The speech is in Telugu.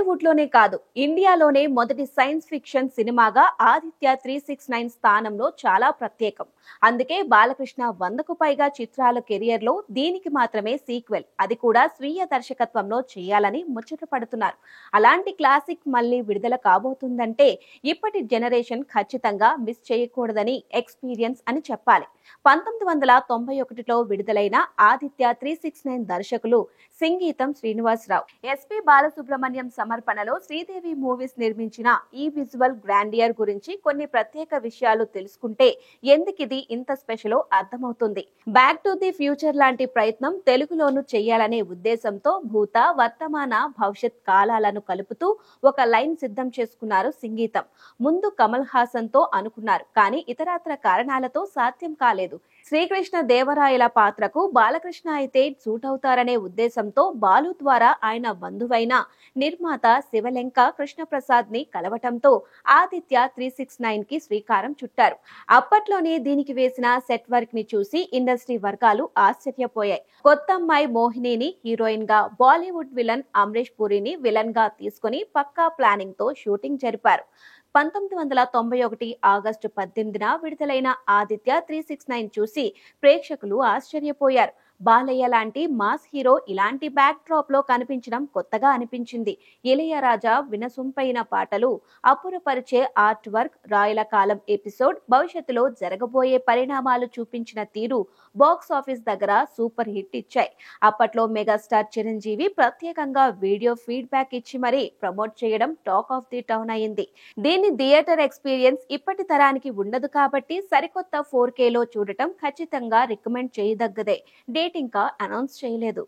బాలీవుడ్ లోనే కాదు ఇండియాలోనే మొదటి సైన్స్ ఫిక్షన్ సినిమాగా ఆదిత్య 369 స్థానంలో చాలా ప్రత్యేకం. అందుకే బాలకృష్ణ 100కు పైగా చిత్రాల కెరియర్ లో దీనికి మాత్రమే సీక్వెల్, అది కూడా స్వీయ దర్శకత్వంలో చేయాలని ముచ్చట పడుతున్నారు. అలాంటి క్లాసిక్ మళ్ళీ విడుదల కాబోతుందంటే ఇప్పటి జనరేషన్ ఖచ్చితంగా మిస్ చేయకూడదని ఎక్స్పీరియన్స్ అని చెప్పాలి. 1991లో విడుదలైన ఆదిత్య 369 దర్శకులు సింగీతం శ్రీనివాసరావు, ఎస్పి బాలసుబ్రహ్మణ్యం సమర్పణలో శ్రీదేవి మూవీస్ నిర్మించిన ఈ విజువల్ గ్రాండియర్ గురించి కొన్ని ప్రత్యేక విషయాలు తెలుసుకుంటే ఎందుకిది ఇంత స్పెషలో అర్థమవుతుంది. బ్యాక్ టు ది ఫ్యూచర్ లాంటి ప్రయత్నం తెలుగులోనూ చేయాలనే ఉద్దేశంతో భూత, వర్తమాన, భవిష్యత్ కాలాలను కలుపుతూ ఒక లైన్ సిద్ధం చేసుకున్నారు సింగీతం. ముందు కమల్ హాసన్ తో అనుకున్నారు, కానీ ఇతరత్ర కారణాలతో సాధ్యం కాలేదు. శ్రీకృష్ణ దేవరాయల పాత్రకు బాలకృష్ణ అయితే సూట్ అవుతారనే ఉద్దేశంతో బాలు ద్వారా ఆయన బంధువైన నిర్మాత శివలెంక కృష్ణప్రసాద్ ని కలవటంతో ఆదిత్య 369 కి శ్రీకారం చుట్టారు. అప్పట్లోనే దీనికి వేసిన సెట్ వర్క్ ని చూసి ఇండస్ట్రీ వర్గాలు ఆశ్చర్యపోయాయి. కొత్త అమ్మాయి మోహినిని హీరోయిన్ గా, బాలీవుడ్ విలన్ అమరీష్ పూరిని విలన్ గా తీసుకుని పక్కా ప్లానింగ్ తో షూటింగ్ జరిపారు. 1991 ఆగస్టు 18న విడుదలైన ఆదిత్య 369 చూసి ప్రేక్షకులు ఆశ్చర్యపోయారు. బాలయ్య లాంటి మాస్ హీరో ఇలాంటి బ్యాక్ డ్రాప్ లో కనిపించడం కొత్తగా అనిపించింది. ఇళయరాజా వినసొంపైన పాటలు, అప్పురపరిచే ఆర్ట్ వర్క్, రాయల కాలం ఎపిసోడ్, భవిష్యత్తులో జరగబోయే పరిణామాలు చూపించిన తీరు బాక్స్ ఆఫీస్ దగ్గర సూపర్ హిట్ ఇచ్చాయి. అప్పట్లో మెగాస్టార్ చిరంజీవి ప్రత్యేకంగా వీడియో ఫీడ్బ్యాక్ ఇచ్చి మరీ ప్రమోట్ చేయడం టాక్ ఆఫ్ ది టౌన్ అయింది. దీని థియేటర్ ఎక్స్పీరియన్స్ ఇప్పటి తరానికి ఉండదు కాబట్టి సరికొత్త 4Kలో చూడటం ఖచ్చితంగా రికమెండ్ చేయదగ్గదే. డేట్ ఇంకా అనౌన్స్ చేయలేదు.